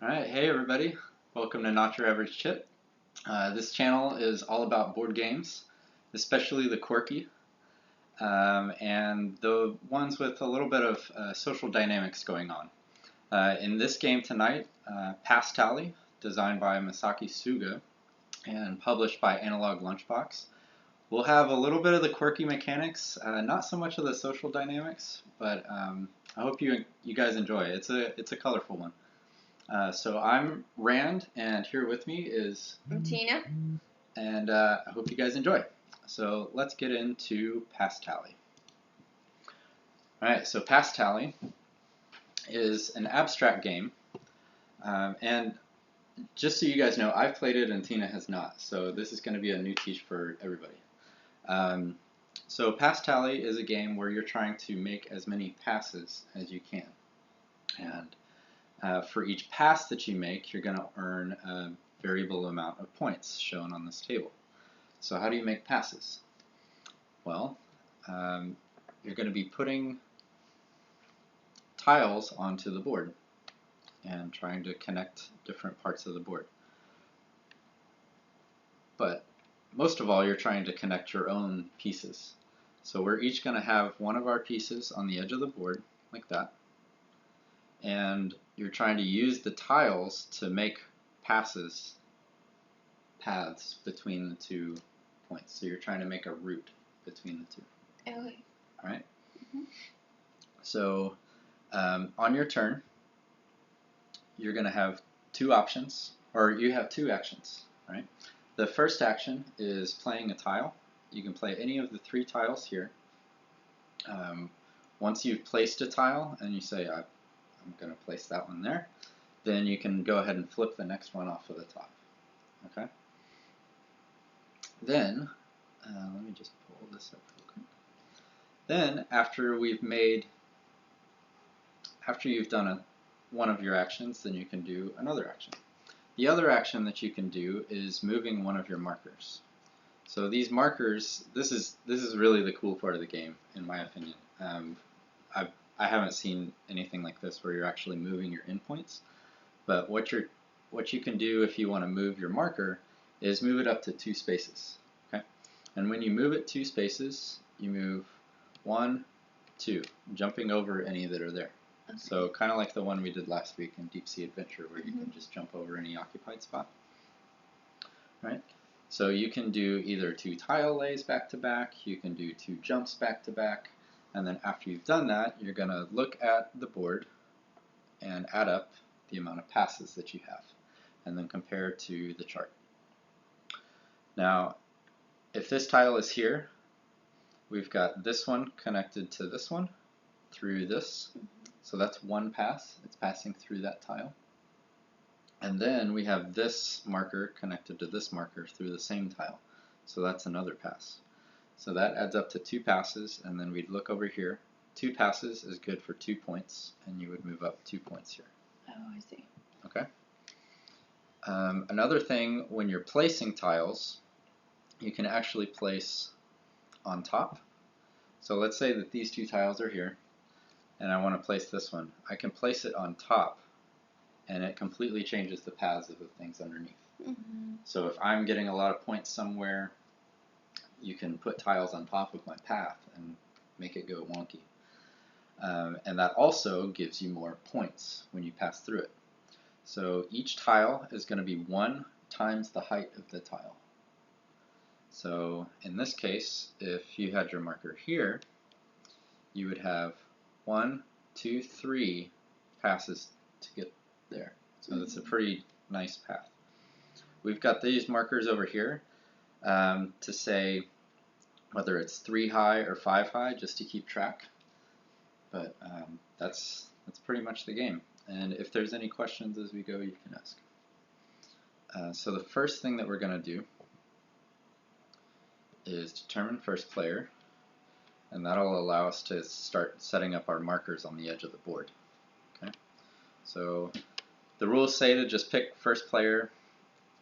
Alright, hey everybody. Welcome to Not Your Average Chit. This channel is all about board games, especially the quirky, and the ones with a little bit of social dynamics going on. In this game tonight, Passtally, designed by Masaki Suga and published by Analog Lunchbox, we'll have a little bit of the quirky mechanics, not so much of the social dynamics, but I hope you guys enjoy it. It's a colorful one. So I'm Rand, and here with me is Tina, and I hope you guys enjoy. So let's get into Passtally. Alright, so Passtally is an abstract game, and just so you guys know, I've played it and Tina has not, so this is going to be a new teach for everybody. So Passtally is a game where you're trying to make as many passes as you can, and for each pass that you make, you're going to earn a variable amount of points shown on this table. So how do you make passes? Well, you're going to be putting tiles onto the board and trying to connect different parts of the board. But most of all, you're trying to connect your own pieces. So we're each going to have one of our pieces on the edge of the board, like that. And you're trying to use the tiles to make paths between the 2 points. So you're trying to make a route between the 2. Okay. Alright? So on your turn, you're going to have 2 options, or you have 2 actions. Right? The first action is playing a tile. You can play any of the 3 tiles here. Once you've placed a tile and you say, I'm going to place that one there, then you can go ahead and flip the next one off of the top. Okay? Then, let me just pull this up real quick. Then, after you've done one of your actions, then you can do another action. The other action that you can do is moving one of your markers. So these markers, this is really the cool part of the game, in my opinion. I haven't seen anything like this where you're actually moving your endpoints. But what you can do if you want to move your marker is move it up to 2 spaces. Okay? And when you move it 2 spaces, you move 1, 2, jumping over any that are there. Okay. So kind of like the one we did last week in Deep Sea Adventure, where you can just jump over any occupied spot. Right? So you can do either 2 tile lays back to back, you can do 2 jumps back to back, and then after you've done that, you're going to look at the board and add up the amount of passes that you have, and then compare to the chart. Now, if this tile is here, we've got this one connected to this one through this, so that's 1 pass. It's passing through that tile. And then we have this marker connected to this marker through the same tile, so that's another pass. So that adds up to 2 passes, and then we'd look over here. 2 passes is good for 2 points, and you would move up 2 points here. Oh, I see. Okay. Another thing, when you're placing tiles, you can actually place on top. So let's say that these 2 tiles are here, and I want to place this one. I can place it on top, and it completely changes the paths of the things underneath. So if I'm getting a lot of points somewhere, you can put tiles on top of my path and make it go wonky. And that also gives you more points when you pass through it. So each tile is going to be 1 times the height of the tile. So in this case, if you had your marker here, you would have 1, 2, 3 passes to get there. So that's a pretty nice path. We've got these markers over here to say whether it's 3 high or 5 high, just to keep track. But that's pretty much the game. And if there's any questions as we go, you can ask. So the first thing that we're going to do is determine first player, and that'll allow us to start setting up our markers on the edge of the board. Okay? So the rules say to just pick first player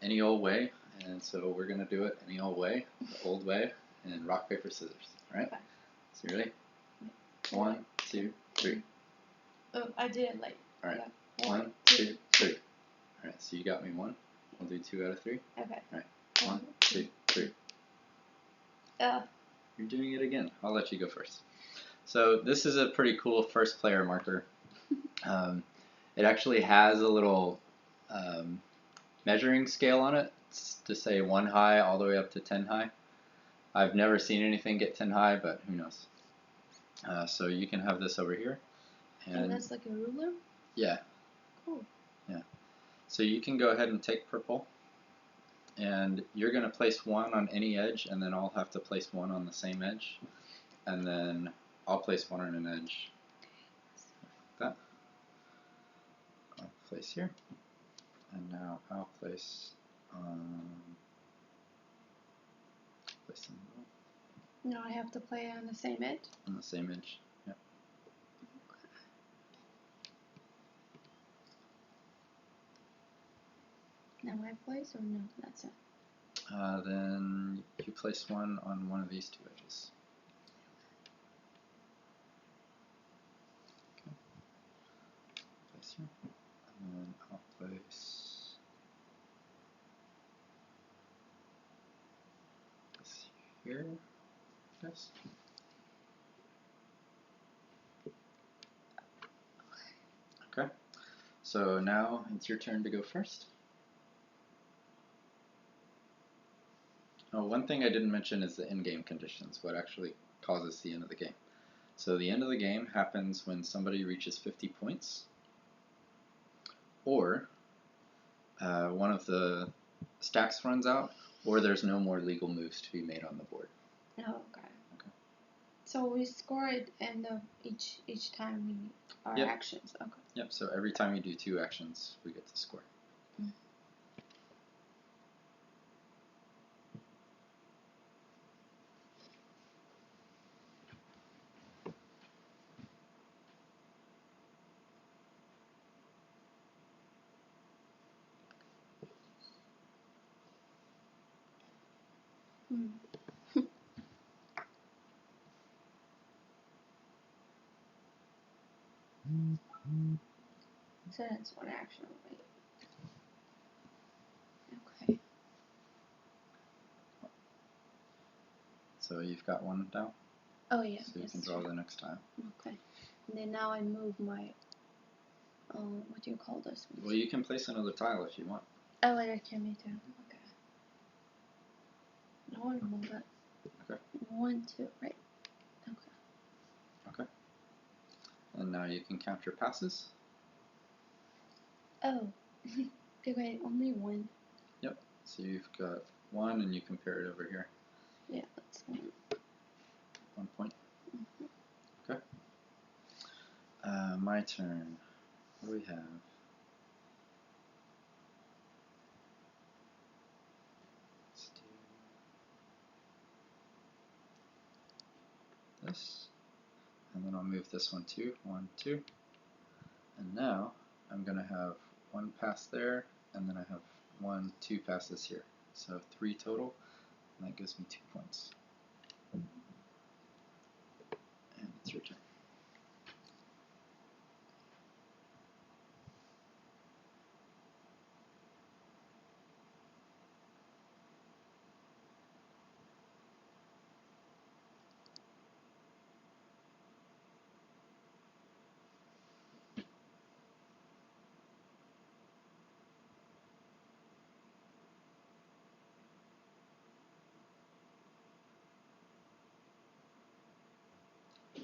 any old way, and so we're going to do it any old way, the old way, and rock, paper, scissors. Alright? Okay. So you ready? 1, 2, 3. Oh, I did it late. Alright. Yeah. 1, 2, 3. Alright, so you got me 1. We'll do 2 out of 3. Okay. Alright, 1, 2, 3. You're doing it again. I'll let you go first. So this is a pretty cool first player marker. It actually has a little measuring scale on it to say 1 high all the way up to 10 high. I've never seen anything get 10 high, but who knows. So you can have this over here. And that's like a ruler? Yeah. Cool. Yeah. So you can go ahead and take purple, and you're going to place 1 on any edge, and then I'll have to place 1 on the same edge, and then I'll place 1 on an edge like that. I'll place here, and now I'll place in the middle. Now I have to play on the same edge? On the same edge, yep. Now I place, or no, that's it? Then you place 1 on one of these 2 edges. Okay. Place here, and then I'll place this here, I guess. Okay, so now it's your turn to go first. Oh, one thing I didn't mention is the in-game conditions, what actually causes the end of the game. So the end of the game happens when somebody reaches 50 points, or one of the stacks runs out, or there's no more legal moves to be made on the board. Oh, okay. So we score it end of each time we our Yep. actions. Okay. Yep, so every time you do 2 actions, we get to score. So that's 1 action, right? Okay. So you've got 1 down? Oh yeah. So you can draw the next tile. Okay. And then now I move my, what do you call this one? Well, you can place another tile if you want. Oh, I can me too. Okay. Now I move it. Okay. 1, 2, right? Okay. Okay. And now you can count your passes. Oh. Okay, only 1. Yep. So you've got 1, and you compare it over here. Yeah, that's 1. 1 point. Okay. My turn. What do we have? Let's do this. And then I'll move this one too. 1, 2. And now I'm going to have 1 pass there, and then I have 1, 2 passes here. So 3 total, and that gives me 2 points. And it's your turn.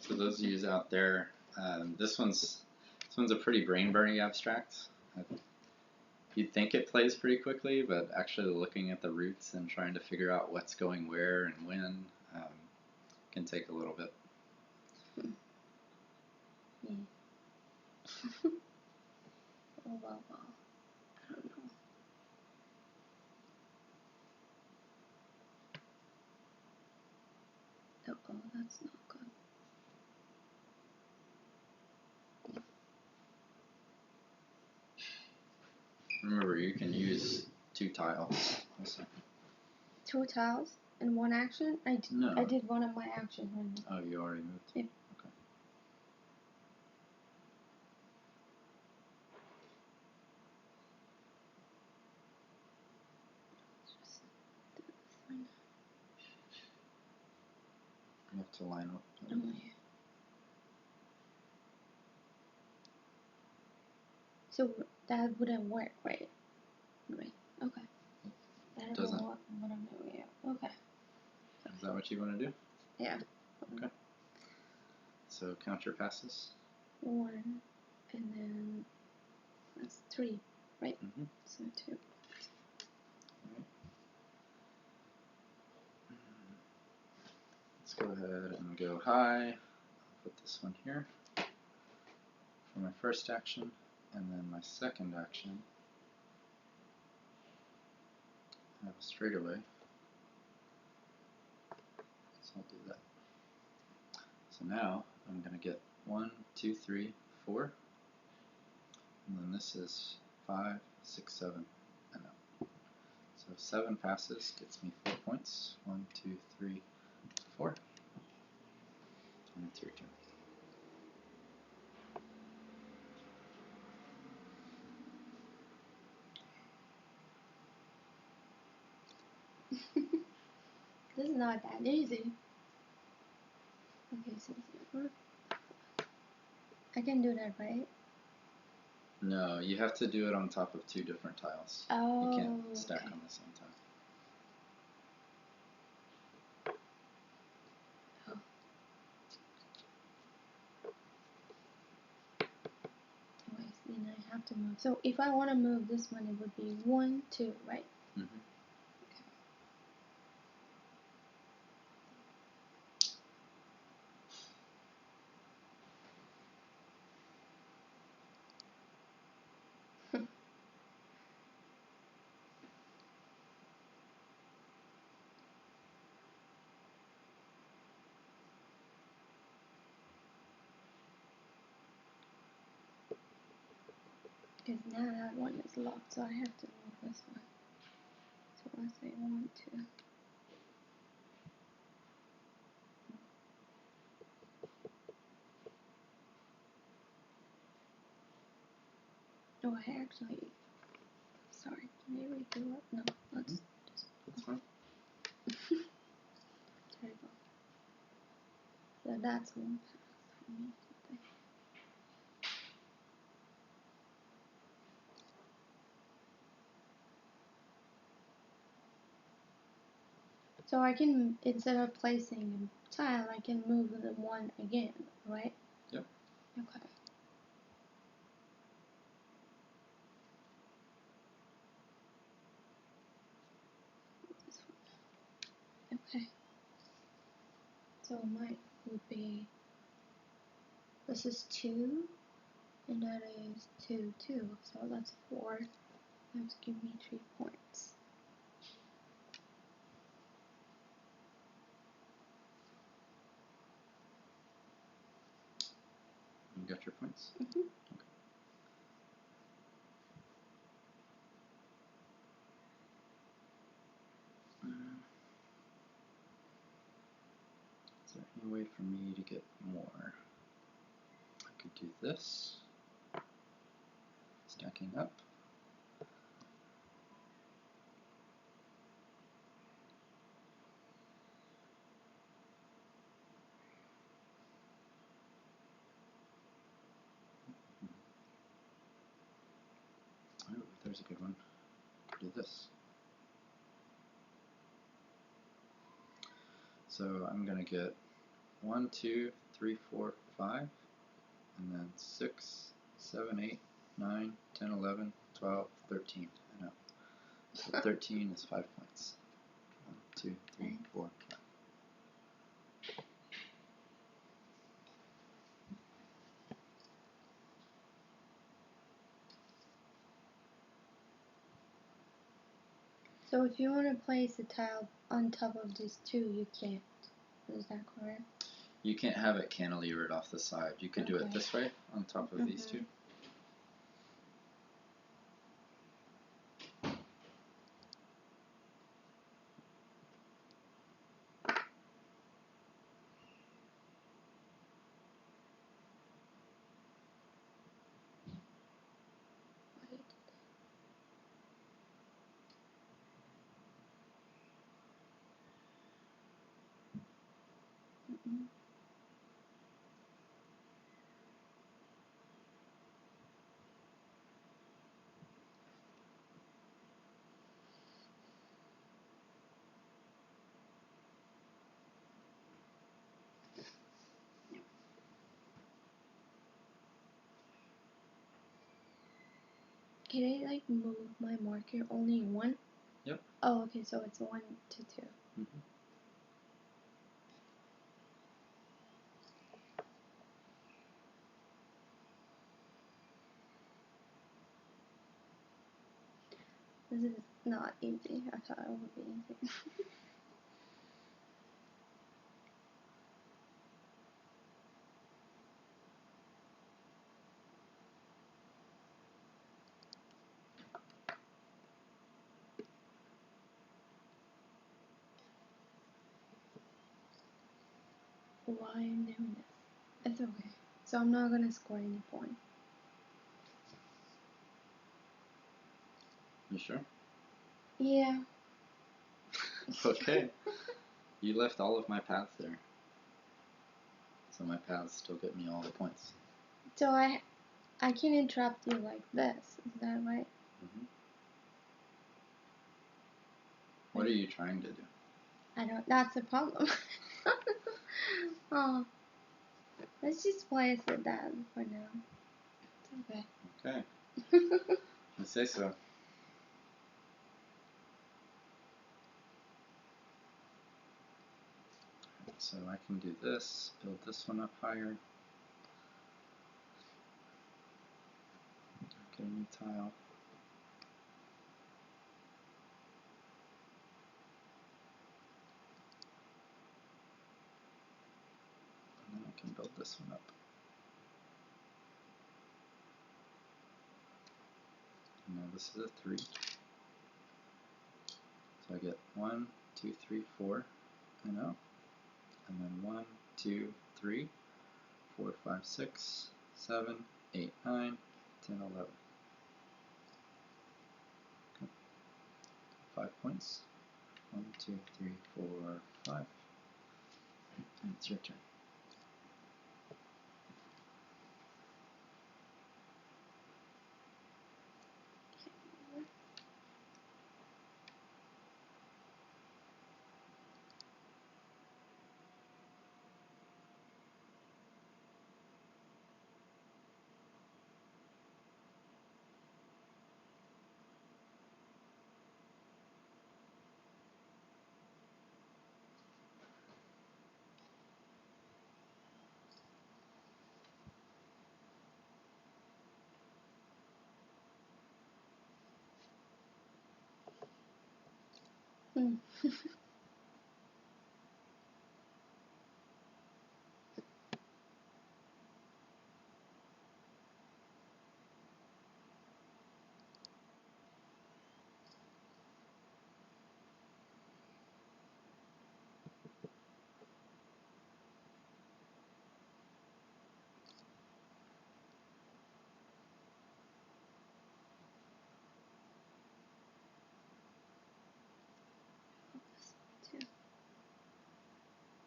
So those of you out there, this one's a pretty brain-burning abstract. You'd think it plays pretty quickly, but actually looking at the roots and trying to figure out what's going where and when can take a little bit. Oh, wow. I don't know. Oh, that's not good. Remember, you can use 2 tiles also. 2 tiles and 1 action? I did 1 of my actions right now. Oh, you already moved? Yeah. Okay. to line up. Oh, yeah. So that wouldn't work, right? Right. Okay. I don't know what I'm doing here. Okay. Is that what you want to do? Yeah. Okay. So count your passes. 1, and then that's 3, right? Mm-hmm. So 2. Right. Let's go ahead and go high. I'll put this one here for my first action, and then my second action, I have a straightaway. So I'll do that. So now I'm going to get 1, 2, 3, 4, and then this is 5, 6, 7, and up. So 7 passes gets me 4 points. 1, 2, 3, 4, and it's your turn. This is not that easy. Okay, so I can do that, right? No, you have to do it on top of 2 different tiles. Oh, you can't stack okay. on the same time. Oh. Wait, then I have to move. So if I want to move this one, it would be 1, 2, right? Mm-hmm. Because now that one is locked, so I have to move this one. So let's say 1, 2. Oh, I actually. Sorry, can I redo it? No, let's just. That's fine. Terrible. So that's 1 pass for me. So I can, instead of placing a tile, I can move the 1 again, right? Yep. Okay. This one. Okay. So mine would be, this is 2, and that is 2, 2. So that's 4. That's give me 3 points. You got your points? Mm-hmm. Okay. Is there any way for me to get more? I could do this. Stacking up. Oh, there's a good one. Do this. So I'm going to get 1, 2, 3, 4, 5, and then 6, 7, 8, 9, 10, 11, 12, 13. I know. So 13 is 5 points. 1, 2, 3, 4, 5. So if you want to place a tile on top of these 2, you can't. Is that correct? You can't have it cantilevered off the side. You could do it this way on top of these 2. Wait. Mm-mm. Can I like move my marker only one? Yep. Oh, okay, so it's 1 to 2. Mm-hmm. This is not easy. I thought it would be easy. Why I'm doing this? It's okay. So I'm not gonna score any point. You sure? Yeah. Okay. You left all of my paths there. So my paths still get me all the points. So I can interrupt you like this. Is that right? Mm-hmm. What are you trying to do? I don't. That's the problem. Oh, let's just play it with that for now. It's Okay. okay. You say so. So I can do this, build this one up higher. Get a new tile. And then I can build this one up. And now this is a 3. So I get 1, 2, 3, 4, and out. And then 1, 2, 3, 4, 5, 6, 7, 8, 9, 10, 11. Okay. 5 points. 1, 2, 3, 4, 5. And it's your turn.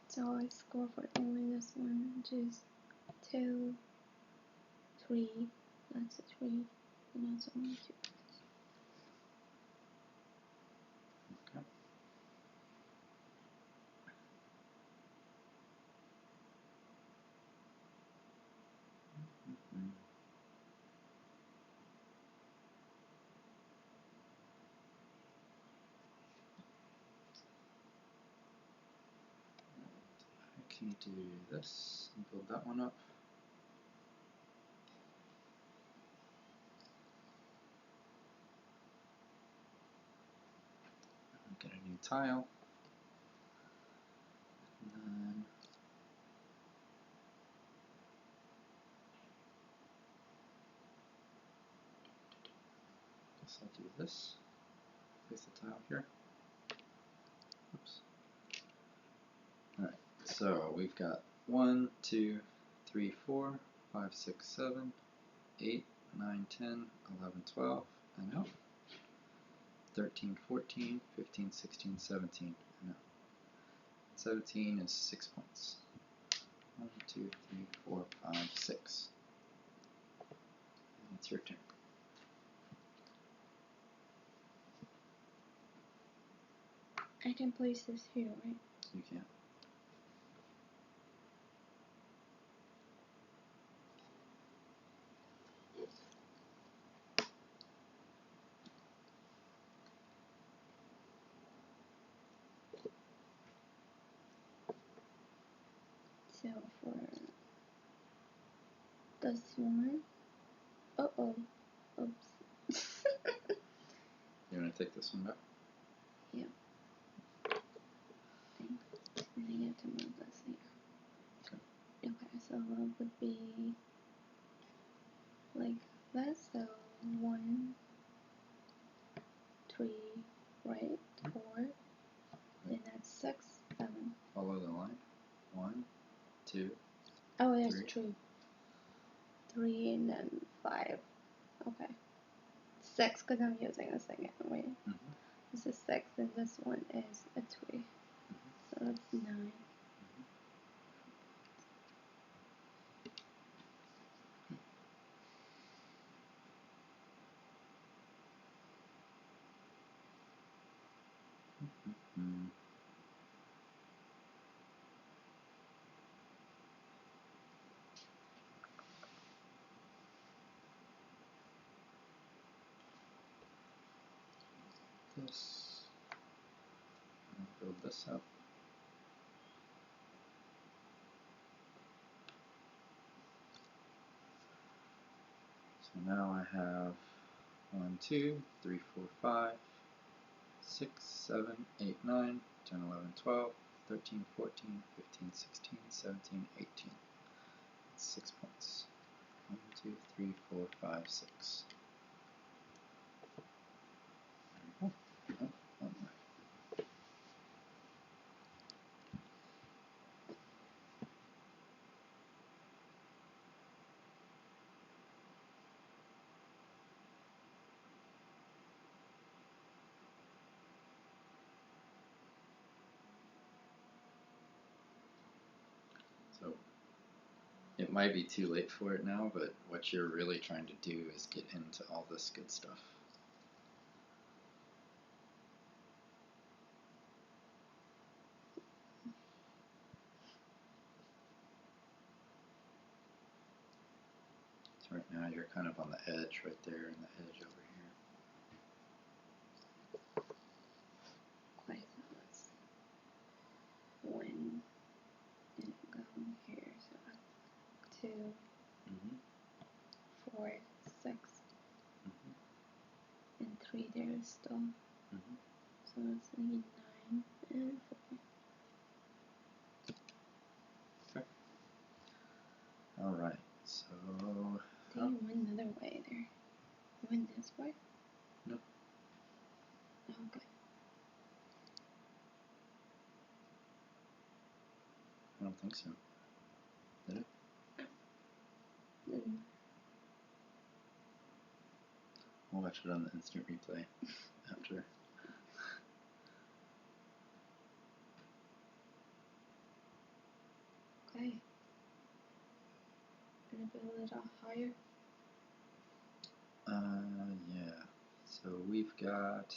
So I score for only this one, which is 2, 3. That's a 3, and that's only 2. Okay. Mm-hmm. I can do this and build that one up. Get a new tile. And then guess I'll do this. Place the tile here. Oops. Alright, so we've got 1, 2, 3, 4, 5, 6, 7, 8, 9, 10, 11, 12, and out. 13, 14, 15, 16, 17, and out. 17 is 6 points. 1, 2, 3, 4, 5, 6. And it's your turn. I can place this here, right? You can. for this one, oops. You want to take this one back? Yeah. And then you have to move this here. Okay, so it would be like that. So 1, 3, right? 4, then that's 6, 7. Follow the line. 1, 2. Oh, that's 3. true. 3 and then 5. Okay. 6 because I'm using the second way. This is 6 and this one is a 3. So that's 9. This. And build this up. So now I have 1, 2, 3, 4, 5, 6, 7, 8, 9, 10, 11, 12, 13, 14, 15, 16, 17, 18. That's 6 points. 1, 2, 3, 4, 5, 6. There we go. Oh, one more. So it might be too late for it now, but what you're really trying to do is get into all this good stuff. So right now you're kind of on the edge right there and the edge over here. Okay, so that's 1 and go here. So that's 2, 4, 6, and 3 there still. So that's 9 and 4. Okay. All right. So. Then you went another way there. You went this way? No. Oh, okay. I don't think so. Did it? We'll watch it on the instant replay after. Okay. Gonna be a little higher. Yeah. So we've got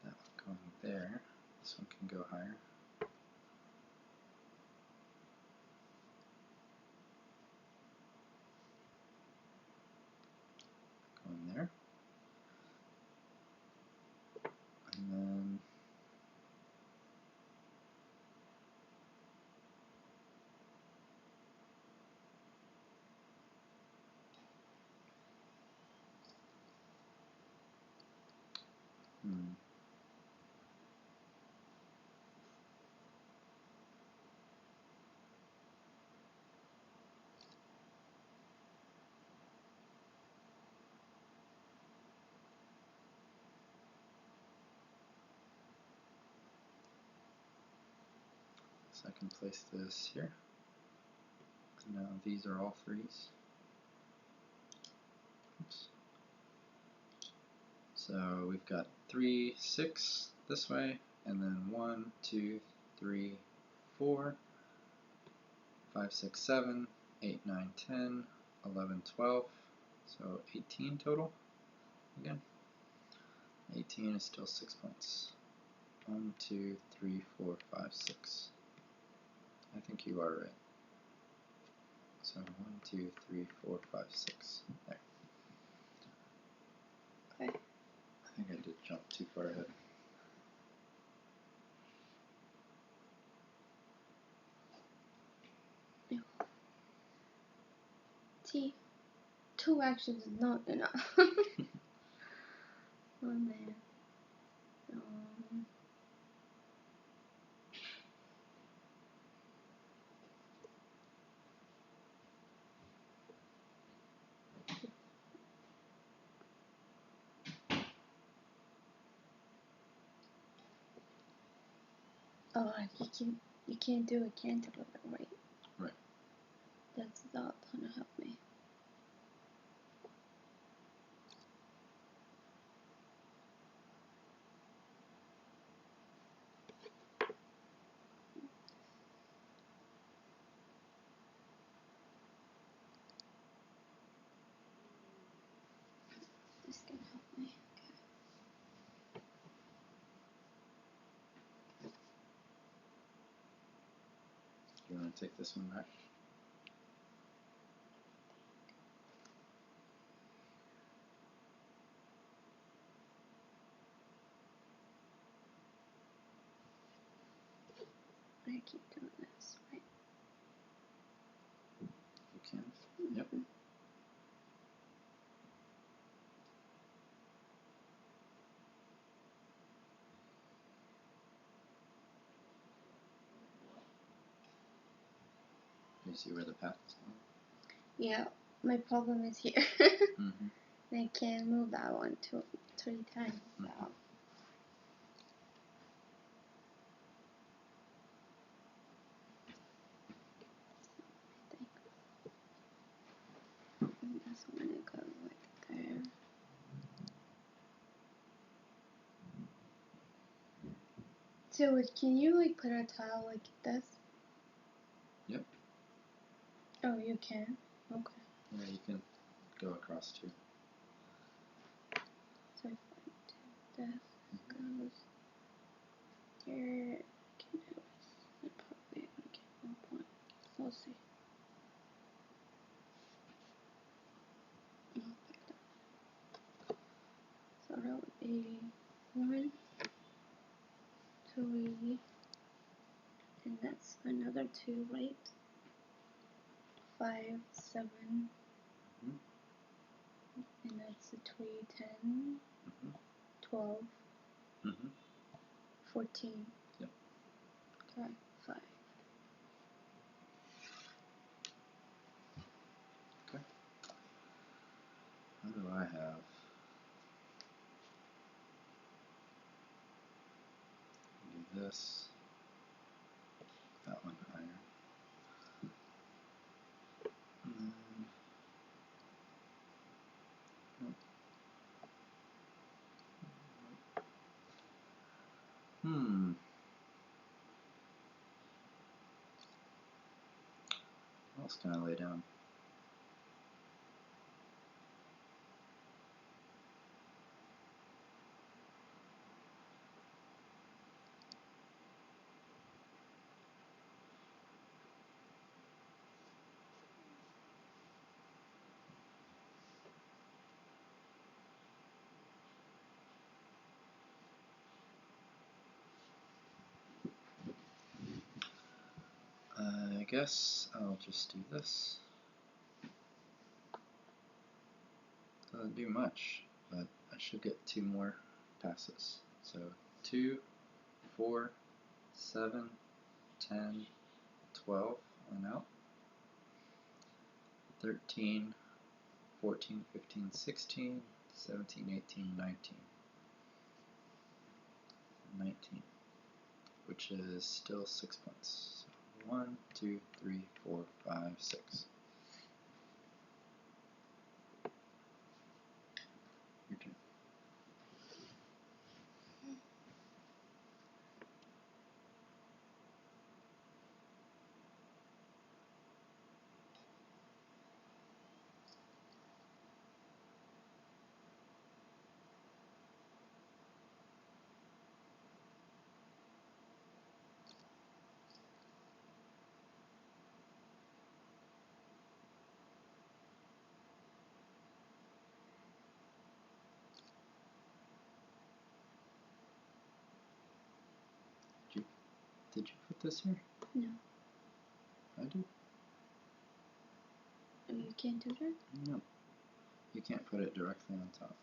that one going there. This one can go higher. Going there. And then so I can place this here. Now these are all 3s. Oops. So we've got 3, 6 this way, and then 1, 2, 3, 4, 5, 6, 7, 8, 9, 10, 11, 12. So 18 total again. 18 is still 6 points. 1, 2, 3, 4, 5, 6. I think you are right. So 1, 2, 3, 4, 5, 6. There. Okay. I think I did jump too far ahead. See, 2 actions is not enough. Oh man. Oh, you can't do a cantilever, right? Right. That's not gonna help me. This can help me. You want to take this one back? I keep doing this, right? You can. Yep. You see where the path is going? Yeah, my problem is here. Mm-hmm. I can't move that one 3 times. Mm-hmm. So. This one to go like there. So can you like put a tile like this? Yep. Oh, you can? Okay. Yeah, you can go across too. So if I do this, goes here, can do this. I probably gonna get 1 point. We'll see. So that would be 1, 2, and that's another 2, right? 5, 7, Mm-hmm. and that's a 3, 10, 12, Mm-hmm. 14. Yep. Okay, 5. Okay. What do I have? Do this. That one higher. What else can I lay down? I guess I'll just do this. Doesn't do much, but I should get 2 more passes. So 2, 4, 7, 10, 12 on out. 13, 14, 15, 16, 17, 18, 19. 19, which is still 6 points. So 1, 2, 3, 4, 5, 6. Your turn. Did you put this here? No. I did. Oh, you you can't do that? No. You can't put it directly on top.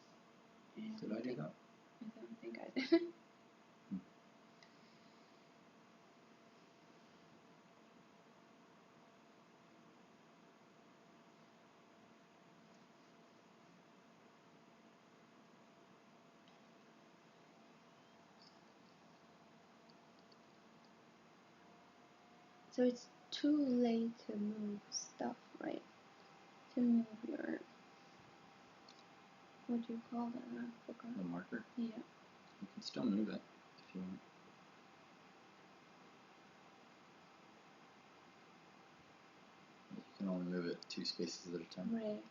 Yeah, Did I do that? I don't think I did. So it's too late to move stuff, right? To move your, what do you call that? I forgot. The marker? Yeah. You can still move it if you want. You can only move it 2 spaces at a time. Right.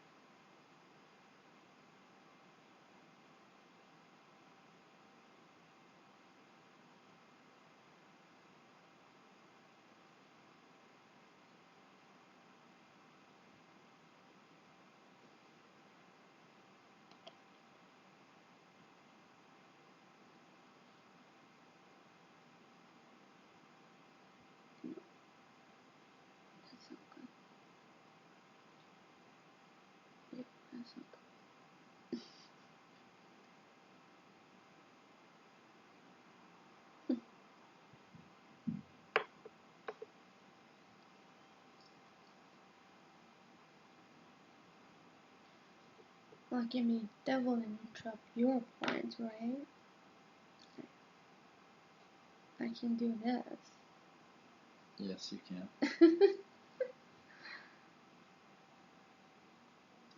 That's not good. Yep, that's not good. Like, I mean, that will interrupt your points, right? I can do this. Yes, you can.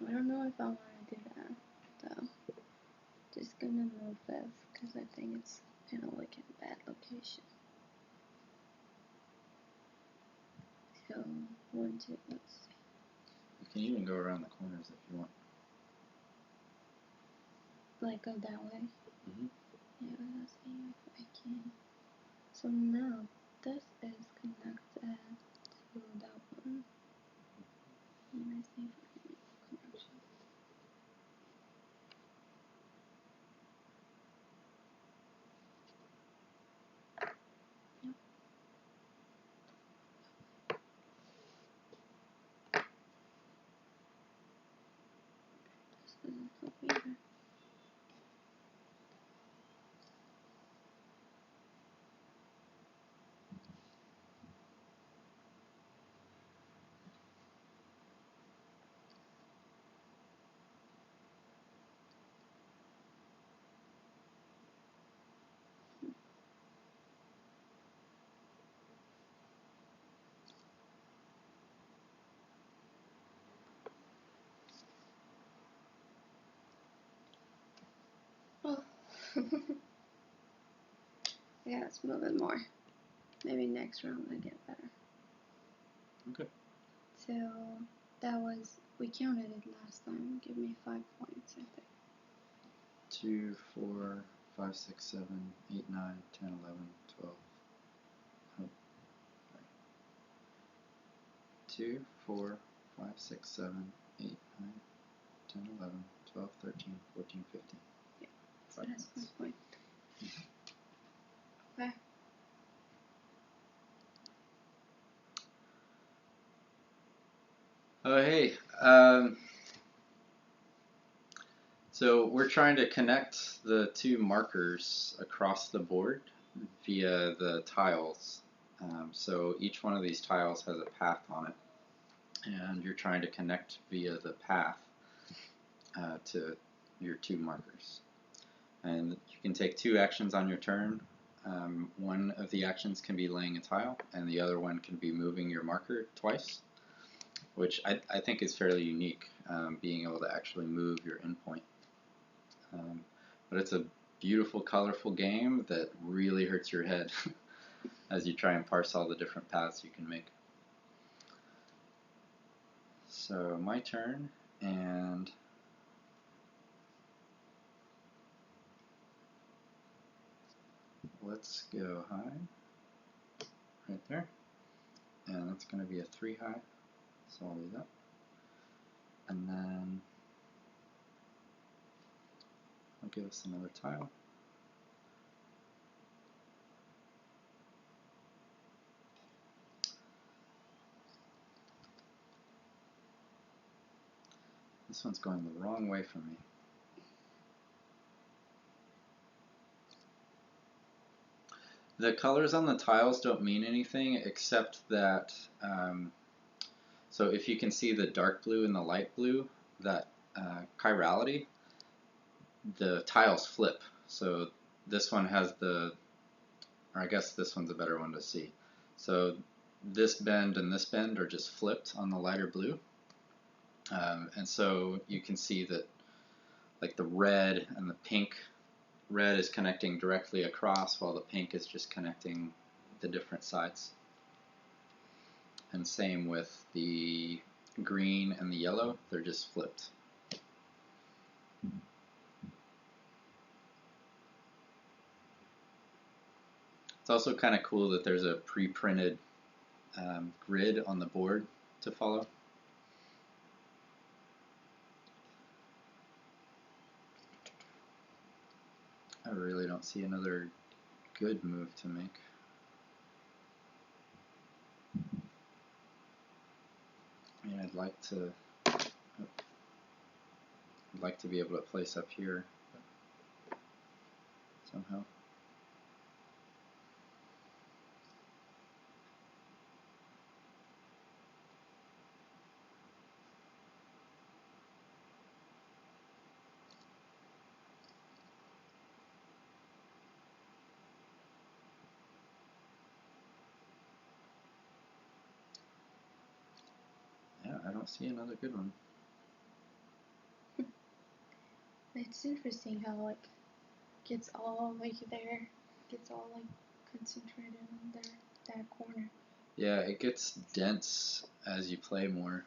I don't know if I want to do that, though. Just gonna move this, because I think it's kind of like a bad location. So, 1, 2, let's see. You can even go around the corners if you want. Like, go that way? Mm-hmm. Yeah, let's see if I can. So now, this is connected to that one. Let me see if I can make a connection. Yep. This doesn't help either. Oh. Yeah, let's move it more. Maybe next round I get better. Okay. So that was, we counted it last time. Give me 5 points, I think. 2, 4, 5, 6, 7, 8, 9, 10, 11, 12. Oh, sorry. 2, 4, 5, 6, 7, 8, 9, 10, 11, 12, 13, 14, 15. Yeah, so 5 that's points. 5 points. Okay. Oh, hey. So we're trying to connect the 2 markers across the board via the tiles. So each one of these tiles has a path on it, and you're trying to connect via the path to your 2 markers. And you can take 2 actions on your turn. One of the actions can be laying a tile, and the other one can be moving your marker twice, which I think is fairly unique, being able to actually move your endpoint. But it's a beautiful, colorful game that really hurts your head as you try and parse all the different paths you can make. So my turn, and let's go high, right there, and that's going to be a 3 high, so I'll do that. And then I'll give us another tile. This one's going the wrong way for me. The colors on the tiles don't mean anything except that, so if you can see the dark blue and the light blue, that chirality, the tiles flip. So this one has the, or I guess this one's a better one to see. So this bend and this bend are just flipped on the lighter blue. And so you can see that like the red and the pink, red is connecting directly across while the pink is just connecting the different sides. And same with the green and the yellow, they're just flipped. It's also kind of cool that there's a pre-printed grid on the board to follow. I really don't see another good move to make. I mean, I'd like to be able to place up here somehow. Yeah, I don't see another good one. It's interesting how like gets all like there, gets all like concentrated on there, that corner. Yeah, it gets dense as you play more.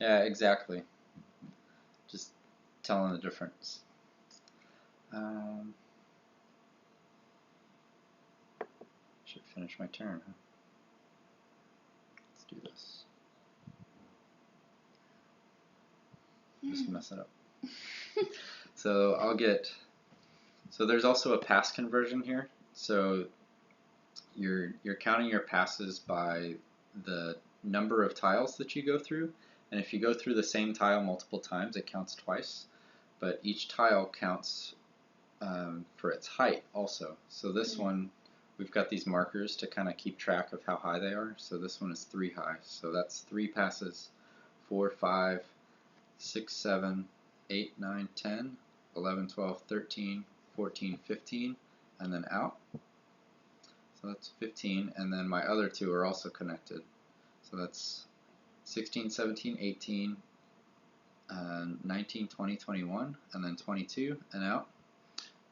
Yeah, exactly. Just telling the difference. Should finish my turn, huh? Let's do this. Just mess it up. So I'll get, so there's also a pass conversion here. So you're counting your passes by the number of tiles that you go through. And if you go through the same tile multiple times, it counts twice. But each tile counts for its height also. So this one, we've got these markers to kind of keep track of how high they are. So this one is 3 high. So that's 3 passes, 4, 5, 6, 7, 8, 9, 10, 11, 12, 13, 14, 15, and then out. So that's 15, and then my other two are also connected. So that's 16, 17, 18, 19, 20, 21, and then 22, and out.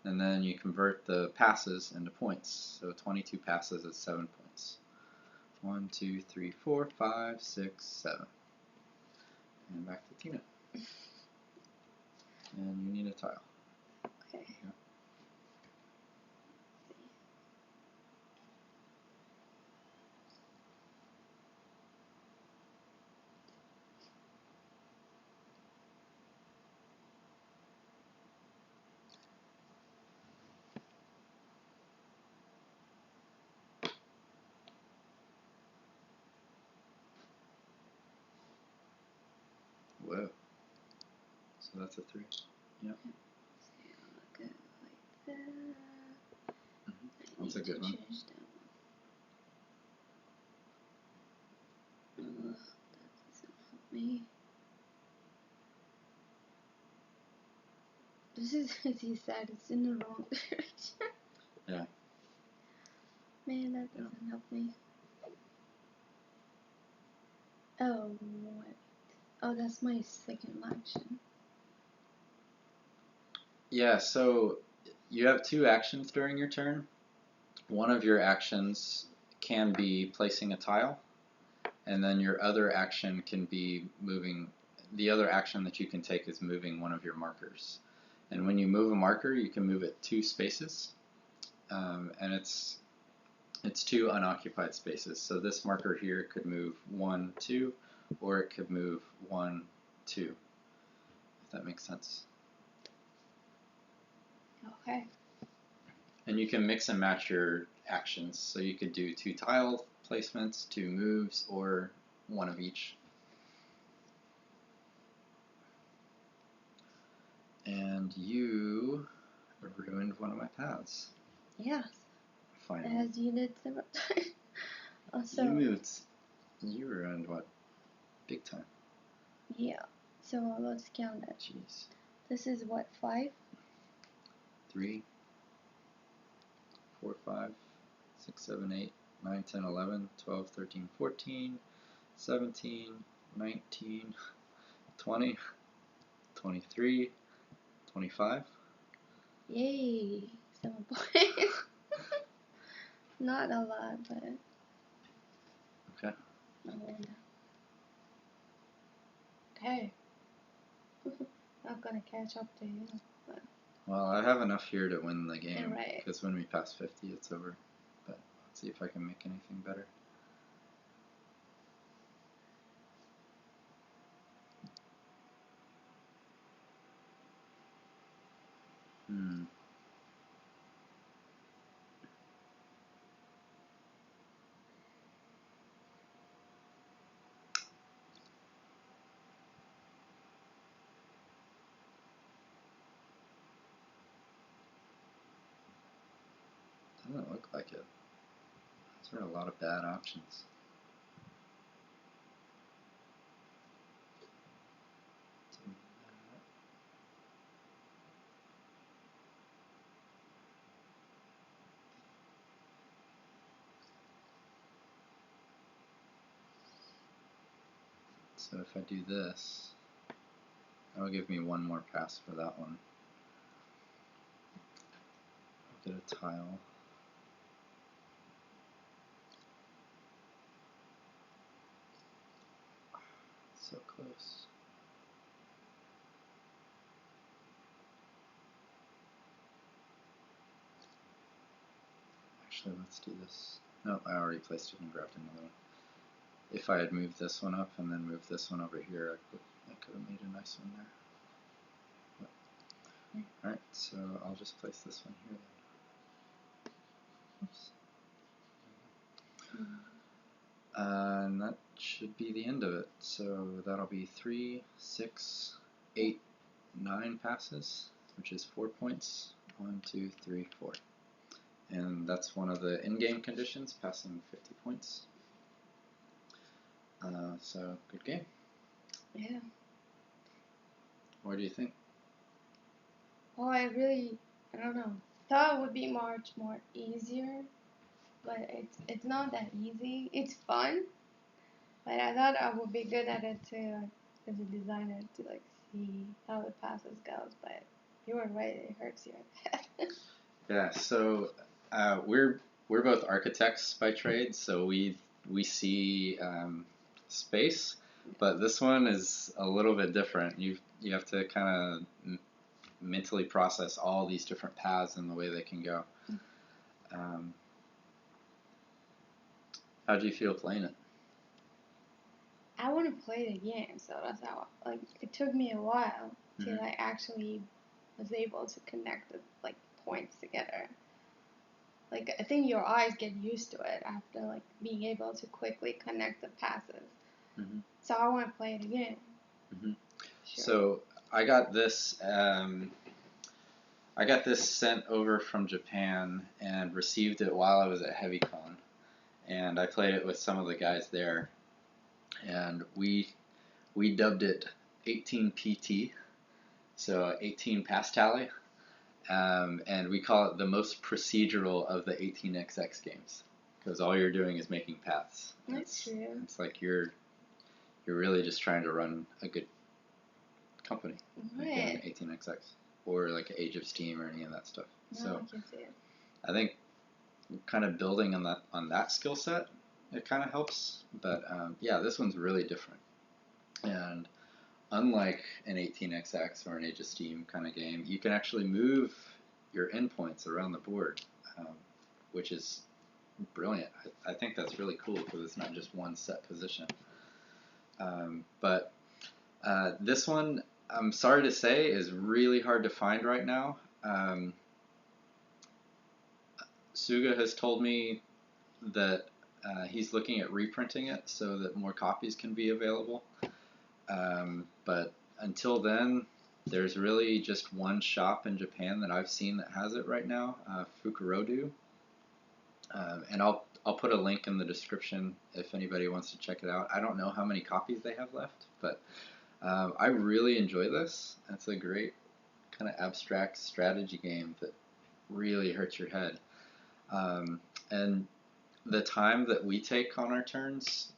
And then you convert the passes into points. So 22 passes is 7 points. 1, 2, 3, 4, 5, 6, 7. And back to Tina. And you need a tile. Okay. Yeah. Whoa. So that's a 3. Yep. So I'll go like that. That's a good one. Change that one. That doesn't help me. This is as you said, it's in the wrong direction. Yeah. Man, that doesn't help me. Oh, wait. Oh, that's my second action. Yeah, so you have 2 actions during your turn. One of your actions can be placing a tile, and then your other action can be moving. The other action that you can take is moving one of your markers. And when you move a marker, you can move it 2 spaces, and it's 2 unoccupied spaces. So this marker here could move 1, 2, or it could move 1, 2, if that makes sense. Okay. And you can mix and match your actions. So you could do 2 tile placements, 2 moves, or one of each. And you ruined one of my paths. Yes. Finally. As you did several times. Also, you ruined what? Big time. Yeah. So let's count it. Jeez. This is what, 5? 3, 4, 5, 6, 7, 8, 9, 10, 11, 12, 13, 14, 17, 19, 20, 23, 25. Yay! 7 points. Not a lot, but. Okay. Okay. Not gonna catch up to you. But. Well, I have enough here to win the game. Right. Because when we pass 50, it's over. But let's see if I can make anything better. Doesn't look like it. Those are a lot of bad options. So if I do this, that'll give me one more pass for that one. I'll get a tile. So close. Actually, let's do this. No, I already placed it and grabbed another one. If I had moved this one up and then moved this one over here, I could have made a nice one there. But, alright, so I'll just place this one here then. Oops. And that should be the end of it. So that'll be 3, 6, 8, 9 passes, which is 4 points. 1, 2, 3, 4. And that's one of the in-game conditions, passing 50 points. So, good game. Yeah. What do you think? Well, I don't know. Thought it would be much more easier, but it's not that easy. It's fun, but I thought I would be good at it too, as a designer, to like see how the passes goes. But you were right; it hurts your head. Yeah. So we're both architects by trade, so we see space, but this one is a little bit different. You have to kind of mentally process all these different paths and the way they can go. How do you feel playing it? I want to play the game, so that's how. Like, it took me a while till I actually was able to connect the like points together. Like, I think your eyes get used to it after like being able to quickly connect the passes. So I want to play it again. Sure. So I got this. I got this sent over from Japan and received it while I was at HeavyCon, and I played it with some of the guys there, and we dubbed it 18PT, so 18 passtally, and we call it the most procedural of the 18xx games, because all you're doing is making paths. That's true. It's like you're really just trying to run a good company, like an 18xx, or like Age of Steam or any of that stuff. No, So I can see it. I think kind of building on that skill set, it kind of helps. But yeah, this one's really different, and unlike an 18xx or an Age of Steam kind of game, you can actually move your endpoints around the board, which is brilliant. I think that's really cool because it's not just one set position. But this one, I'm sorry to say, is really hard to find right now. Suga has told me that He's looking at reprinting it so that more copies can be available. But until then, there's really just one shop in Japan that I've seen that has it right now, Fukurodu. And I'll put a link in the description if anybody wants to check it out. I don't know how many copies they have left, but I really enjoy this. It's a great kind of abstract strategy game that really hurts your head. And the time that we take on our turns,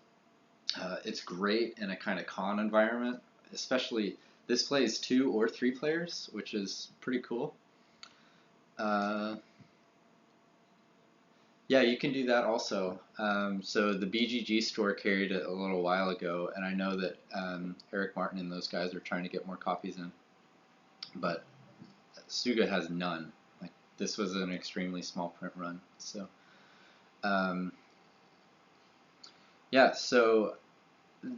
it's great in a kind of con environment, especially this plays 2 or 3 players, which is pretty cool. Yeah, you can do that also. So the BGG store carried it a little while ago, and I know that Eric Martin and those guys are trying to get more copies in. But Suga has none. Like, this was an extremely small print run. So yeah, so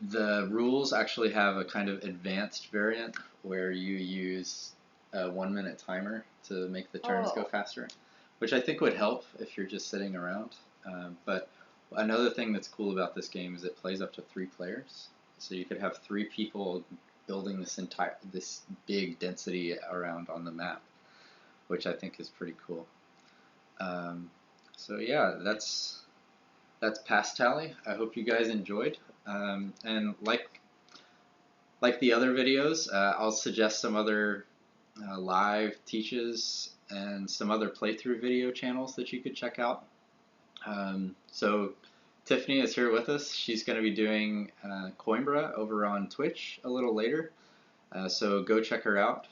the rules actually have a kind of advanced variant where you use a 1-minute timer to make the turns go faster, which I think would help if you're just sitting around. But another thing that's cool about this game is it plays up to 3 players, so you could have 3 people building this big density around on the map, which I think is pretty cool. So yeah, that's passtally. I hope you guys enjoyed. And like the other videos, I'll suggest some other live teaches and some other playthrough video channels that you could check out. So Tiffany is here with us. She's going to be doing Coimbra over on Twitch a little later. So go check her out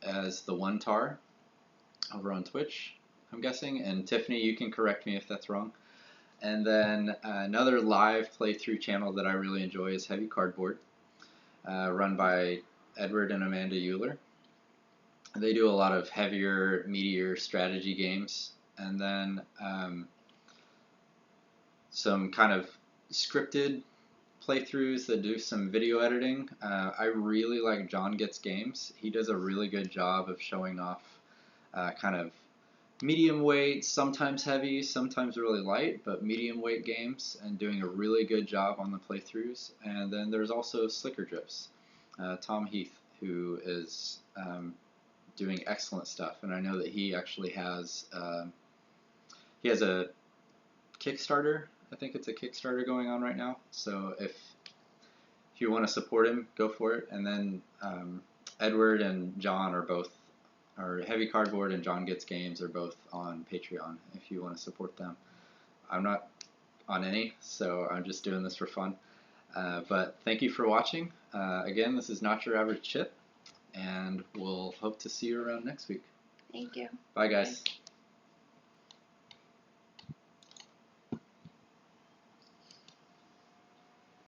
as the One Tar over on Twitch, I'm guessing. And Tiffany, you can correct me if that's wrong. And then another live playthrough channel that I really enjoy is Heavy Cardboard, run by Edward and Amanda Euler. They do a lot of heavier, meatier strategy games, and then some kind of scripted playthroughs that do some video editing. I really like John Gets Games. He does a really good job of showing off kind of medium weight, sometimes heavy, sometimes really light, but medium weight games, and doing a really good job on the playthroughs. And then there's also Slicker Drips, Tom Heath, who is doing excellent stuff. And I know that he actually has a Kickstarter. I think it's a Kickstarter going on right now. So if you want to support him, go for it. And then Edward and John are both, or Heavy Cardboard and John Gets Games are both on Patreon if you want to support them. I'm not on any, so I'm just doing this for fun. But thank you for watching. Again, this is Not Your Average Chit, and we'll hope to see you around next week. Thank you. Bye, guys.